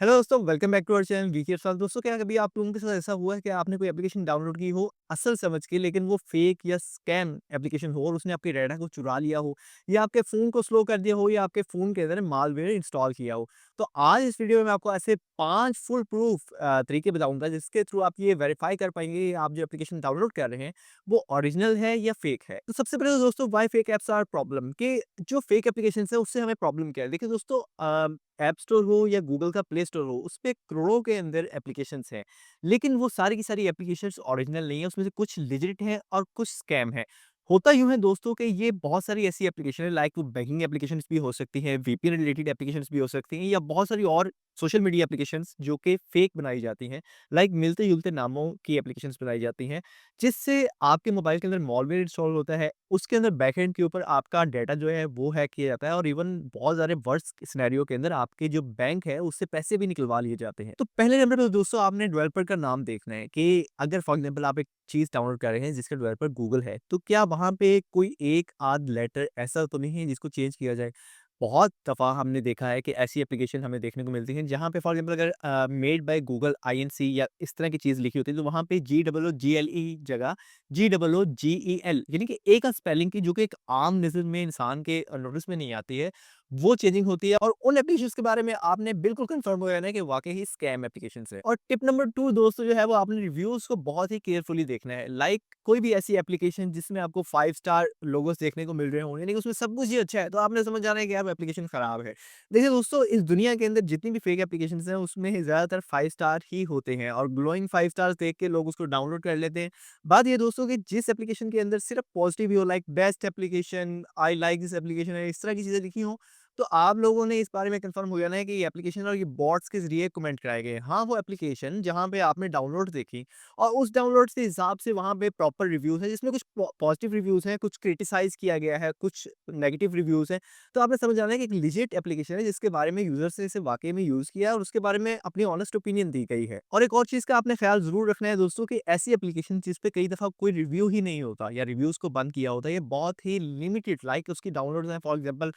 Hello दोस्तों, welcome back to our channel VK के साथ। दोस्तों, क्या कभी आप लोगों के साथ ऐसा हुआ है कि आपने कोई एप्लीकेशन डाउनलोड की हो असल समझ के, लेकिन वो फेक या स्कैम एप्लीकेशन हो और उसने आपके डाटा को चुरा लिया हो, या आपके फ़ोन को स्लो कर दिया हो, या आपके फ़ोन के अंदर मालवेयर इंस्टॉल किया हो? तो आज इस वीडियो में मैं आपको ऐसे 5 फुल प्रूफ तरीके बताऊँगा जिसके थ्रू आप ये वेरीफाई कर पाएँगे आप जो एप्लीकेशन डाउनलोड कर रहे हैं, वो ओरिजिनल है या फेक है। तो सबसे पहले तो दोस्तों, why fake apps are problem, कि जो फेक एप्लीकेशंस है उससे हमें प्रॉब्लम क्या है? देखिए दोस्तों, ऐप स्टोर हो या गूगल का प्ले स्टोर हो, उसपे करोड़ों के अंदर एप्लीकेशंस हैं। लेकिन वो सारी की सारी एप्लीकेशंस ओरिजिनल नहीं है, उसमें से कुछ लेजिट हैं और कुछ स्कैम है। होता यूँ है दोस्तों कि ये बहुत सारी ऐसी एप्लीकेशन है, लाइक बैंकिंग एप्लीकेशंस भी हो सकती हैं, वीपीएन रिलेटेड एप्लीकेशंस भी हो सकती हैं, या बहुत सारी और सोशल मीडिया एप्लीकेशंस जो कि फेक बनाई जाती हैं, लाइक मिलते-जुलते नामों की एप्लीकेशंस बनाई जाती हैं, जिससे आपके मोबाइल के अंदर मॉलवेयर इंस्टॉल होता है, उसके अंदर बैकएंड के ऊपर आपका डाटा जो है वो हैक किया जाता है, और इवन बहुत सारे वर्स्ट सिनेरियो के अंदर आपके जो बैंक है उससे पैसे भी निकलवा लिए जाते हैं। तो पहले नंबर पे दोस्तों, आपने डेवलपर का नाम देखना है कि अगर फॉर एग्जांपल आप एक चीज़ डाउनलोड कर रहे हैं जिसका डेवलपर गूगल है, तो क्या वहाँ पे कोई एक आध लेटर ऐसा तो नहीं है जिसको चेंज किया जाए? बहुत दफ़ा हमने देखा है कि ऐसी एप्लीकेशन हमें देखने को मिलती हैं जहाँ पे फॉर एग्जांपल अगर मेड बाय गूगल आईएनसी या इस तरह की चीज़ लिखी होती है, तो वहाँ पे GOOGLE जगह GOOGEL, यानी कि ए का स्पेलिंग की, जो कि एक आम नज़र में इंसान के नोटिस में नहीं आती है, वो चेंजिंग होती है। और उन एप्लीकेशंस के बारे में आपने बिल्कुल कंफर्म हो जाना है कि वाक़ई ही स्कैम एप्लीकेशंस है। और टिप नंबर 2 दोस्तों जो है, वो आपने रिव्यूज़ को बहुत ही केयरफुली देखना है। लाइक कोई भी ऐसी एप्लीकेशन जिसमें आपको 5 स्टार लोगोस देखने को मिल रहे हों, यानी कि उसमें सब कुछ ही अच्छा है, तो आपने समझ जाना है कि यार वो एप्लीकेशन खराब है। देखिए दोस्तों, इस दुनिया के अंदर जितनी भी फेक एप्लीकेशंस हैं, उसमें ज़्यादातर 5 स्टार ही होते हैं, और ग्लोइंग 5 स्टार्स देख के लोग उसको डाउनलोड कर लेते हैं। बात ये दोस्तों कि जिस एप्लीकेशन के अंदर सिर्फ पॉजिटिव ही हो, like best application, I like this application है, इस तरह की चीज़ें लिखी हों, तो आप लोगों ने इस बारे में कंफर्म हो जाना है कि ये एप्लीकेशन और ये बॉट्स के ज़रिए कमेंट कराए गए हैं। हाँ, वो एप्लीकेशन जहाँ पे आपने डाउनलोड देखी और उस डाउनलोड के हिसाब से वहाँ पे प्रॉपर रिव्यूज़ हैं, जिसमें कुछ पॉजिटिव रिव्यूज़ हैं, कुछ क्रिटिसाइज़ किया गया है, कुछ नेगेटिव रिव्यूज़ हैं। तो आपने समझ जाना है कि एक लीजिट एप्लीकेशन है जिसके बारे में यूज़र्स ने इसे वाक़ई में यूज़ किया है और उसके बारे में अपनी ऑनेस्ट ओपिनियन दी गई है। और एक और चीज़ का आपने ख़्याल ज़रूर रखना है दोस्तों, कि ऐसी एप्लीकेशन जिस पे कई दफ़ा कोई रिव्यू ही नहीं होता या रिव्यूज़ को बंद किया होता है, ये बहुत ही लिमिटेड, लाइक उसकी डाउनलोड्स हैं फॉर एग्ज़ाम्पल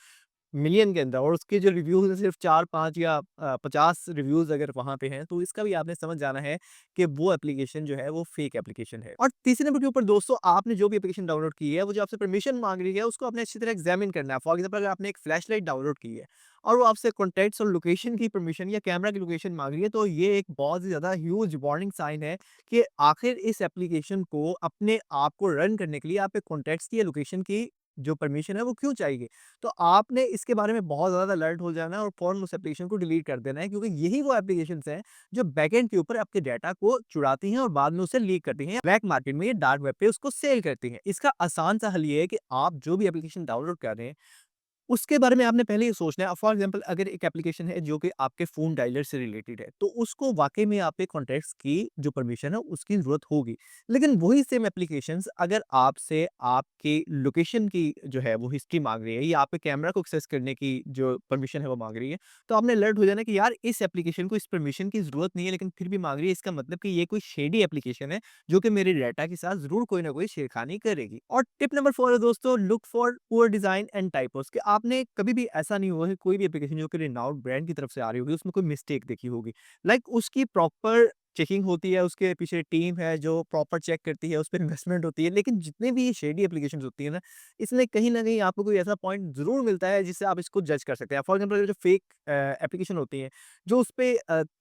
मिलियन के अंदर, और उसके जो रिव्यूज़ हैं सिर्फ़ 4-5 या 50 रिव्यूज़ अगर वहाँ पे हैं, तो इसका भी आपने समझ जाना है कि वो एप्लीकेशन जो है वो फ़ेक एप्लीकेशन है। और तीसरे नंबर के ऊपर दोस्तों, आपने जो भी एप्लीकेशन डाउनलोड की है, वो जो आपसे परमिशन माँग रही है, उसको आपने अच्छी तरह एग्ज़ामिन करना है। फॉर एग्ज़ाम्पल अगर आपने एक फ्लैशलाइट डाउनलोड की है और वो आपसे कॉन्टैक्ट्स और लोकेशन की परमिशन या कैमरा की लोकेशन माँग रही है, तो ये एक बहुत ही ज़्यादा ह्यूज वार्निंग साइन है कि आखिर इस एप्लीकेशन को अपने आप को रन करने के लिए आपके कॉन्टैक्ट्स की या लोकेशन की जो परमिशन है, वो क्यों चाहिए? तो आपने इसके बारे में बहुत ज़्यादा अलर्ट हो जाना है और फ़ौरन उस एप्लीकेशन को डिलीट कर देना है, क्योंकि यही वो एप्लीकेशंस हैं जो बैकएंड के ऊपर आपके डाटा को चुराती हैं और बाद में उसे लीक करती हैं, ब्लैक मार्केट में या डार्क वेब पे उसको सेल करती हैं। इसका आसान सा हल ये है कि आप जो भी एप्लीकेशन डाउनलोड कर रहे हैं, उसके बारे में आपने पहले ये सोचना है। फॉर एग्जांपल अगर एक एप्लीकेशन है जो कि आपके फ़ोन डायलर से रिलेटेड है, तो उसको वाक़ई में आपके कॉन्टैक्ट्स की जो परमिशन है उसकी ज़रूरत होगी। लेकिन वही सेम एप्लीकेशंस अगर आपसे आपके लोकेशन की जो है वो हिस्ट्री माँग रही है, या आपके कैमरा को एक्सेस करने की जो परमिशन है वो माँग रही है, तो आपने अलर्ट हो जाना है कि यार इस एप्लीकेशन को इस परमिशन की ज़रूरत नहीं है, लेकिन फिर भी माँग रही है, इसका मतलब कि ये कोई शेडी एप्लीकेशन है जो कि मेरे डाटा के साथ ज़रूर कोई ना कोई छेड़खानी करेगी। और टिप नंबर 4 है दोस्तों, look for poor design and typos, कि आपने कभी भी ऐसा नहीं हुआ है कोई भी एप्लीकेशन जो कि रेनाउंड ब्रांड की तरफ से आ रही होगी, उसमें कोई मिस्टेक देखी होगी। लाइक उसकी प्रॉपर चेकिंग होती है, उसके पीछे टीम है जो प्रॉपर चेक करती है, उस पे इन्वेस्टमेंट होती है। लेकिन जितने भी ये शेडी एप्लीकेशंस होती है ना, इसमें कहीं न कहीं आपको कोई ऐसा पॉइंट ज़रूर मिलता है जिससे आप इसको जज कर सकते हैं। फॉर एग्ज़ाम्पल जो फेक एप्लीकेशन होती है, जो उसपे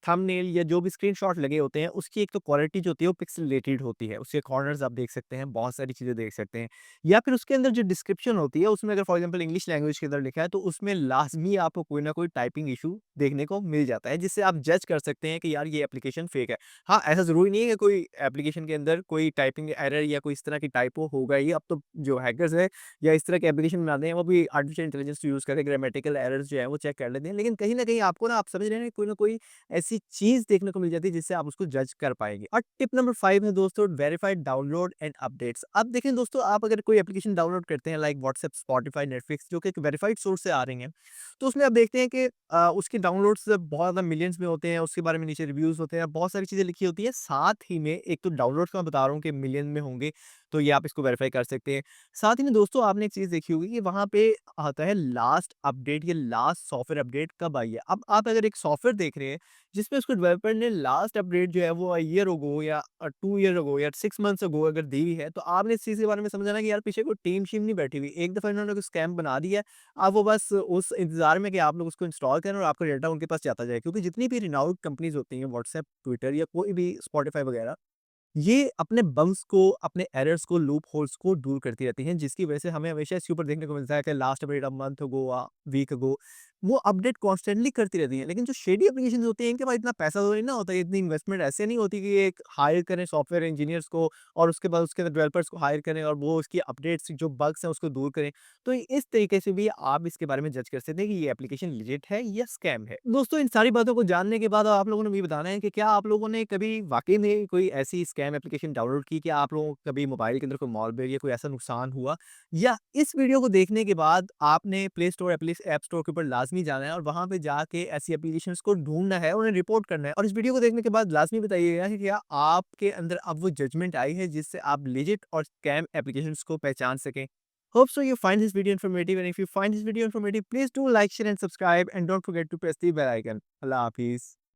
थंबनेल या जो भी स्क्रीनशॉट लगे होते हैं, उसकी एक तो क्वालिटी जो होती है वो पिक्सेलेटेड होती है। उसके कॉर्नर्स आप देख सकते हैं, बहुत सारी चीज़ें देख सकते हैं। या फिर उसके अंदर जो डिस्क्रिप्शन होती है, उसमें अगर फॉर एग्ज़ाम्पल इंग्लिश लैंग्वेज के अंदर लिखा है, तो उसमें लाज़मी आपको कोई ना कोई टाइपिंग इश्यू देखने को मिल जाता है, जिससे आप जज कर सकते हैं कि यार ये एप्लीकेशन फेक है। हाँ, ऐसा ज़रूरी नहीं है कि कोई एप्लीकेशन के अंदर कोई टाइपिंग एरर या कोई इस तरह की टाइपो होगा ही। अब तो जो हैकर्स हैं या इस तरह के एप्लीकेशन बनाते हैं, वो भी आर्टिफिशियल इंटेलिजेंस यूज़ करके ग्रामेटिकल एरर्स जो है वो चेक कर लेते हैं। लेकिन कहीं न कहीं आपको ना, आप समझ रहे हैं, कोई ना कोई ऐसी चीज़ देखने को मिल जाती है जिससे आप उसको जज कर पाएँगे। और टिप नंबर 5 है दोस्तों, वेरिफाइड डाउनलोड एंड अपडेट्स। अब देखें दोस्तों, आप अगर कोई एप्लीकेशन डाउनलोड करते हैं, लाइक व्हाट्सएप, स्पॉटिफ़ाई, नेटफ्लिक्स, जो कि एक वेरिफाइड सोर्स से आ रही हैं, तो उसमें आप देखते हैं कि उसके डाउनलोड्स बहुत ज़्यादा मिलियंस में होते हैं, उसके बारे में नीचे रिव्यूज़ होते हैं, बहुत सारी चीज़ें लिखी होती हैं। साथ ही में एक तो डाउनलोड्स का मैं बता रहा हूँ कि मिलियन में होंगे, तो ये आप इसको वेरीफ़ाई कर सकते हैं। साथ ही में दोस्तों आपने एक चीज़ देखी होगी कि वहाँ पे आता है लास्ट अपडेट या लास्ट सॉफ्टवेयर अपडेट कब आई है। अब आप अगर एक सॉफ्टवेयर देख रहे हैं जिसमें उसको डेवलपर ने लास्ट अपडेट जो है वो अ ईयर अगो या 2 ईयर अगो या 6 मंथ्स अगो अगर दी हुई है, तो आपने इस चीज़ के बारे में समझना कि यार पीछे कोई टीम-शीम नहीं बैठी हुई। एक दफ़ा इन्होंने कोई स्कैम बना दिया है, अब वो बस उस इंतज़ार में कि आप लोग उसको इंस्टॉल करें और आपका डाटा उनके पास जाता जाए। क्योंकि जितनी भी रिनाउंड कंपनीज़ होती हैं व्हाट्सएप, ट्विटर या कोई भी स्पॉटिफ़ाई वगैरह, ये अपने बग्स को, अपने एरर्स को, लूप होल्स को दूर करती रहती हैं, जिसकी वजह से हमें हमेशा इसके ऊपर देखने को मिलता है कि last update a month ago week ago, वो अपडेट कॉन्स्टेंटली करती रहती हैं। लेकिन जो शेडी एप्लीकेशंस होती हैं, इनके पास इतना पैसा तो नहीं ना होता, इतनी इन्वेस्टमेंट ऐसे नहीं होती कि एक हायर करें सॉफ्टवेयर इंजीनियर्स को और उसके बाद उसके अंदर डेवलपर्स को हायर करें और वो उसकी अपडेट्स जो बग्स हैं, उसको दूर करें। तो इस तरीके से भी आप इसके बारे में जज कर सकते हैं कि ये एप्लीकेशन लेजिट है या स्कैम है। दोस्तों इन सारी बातों को जानने के बाद आप लोगों ने ये बताना है कि क्या आप लोगों ने कभी वाक़ई में कोई ऐसी स्कैम एप्लीकेशन डाउनलोड की? क्या आप लोगों को कभी मोबाइल के अंदर कोई मॉलवेयर या कोई ऐसा नुकसान हुआ? या इस वीडियो को देखने के बाद आपने प्ले स्टोर ऐप स्टोर के ऊपर लाज़मी जाना है और वहाँ पे जाके ऐसी एप्लीकेशंस को ढूँढना है, उन्हें रिपोर्ट करना है और इस वीडियो को देखने के बाद लाज़मी बताइएगा कि क्या आपके अंदर अब वो जजमेंट आई है जिससे आप लेजिट और स्कैम एप्लीकेशंस को पहचान सकें। Hope so you find this video informative, and if you find this video informative, please do like, share and subscribe and don't forget to press the bell icon. Allah Hafiz.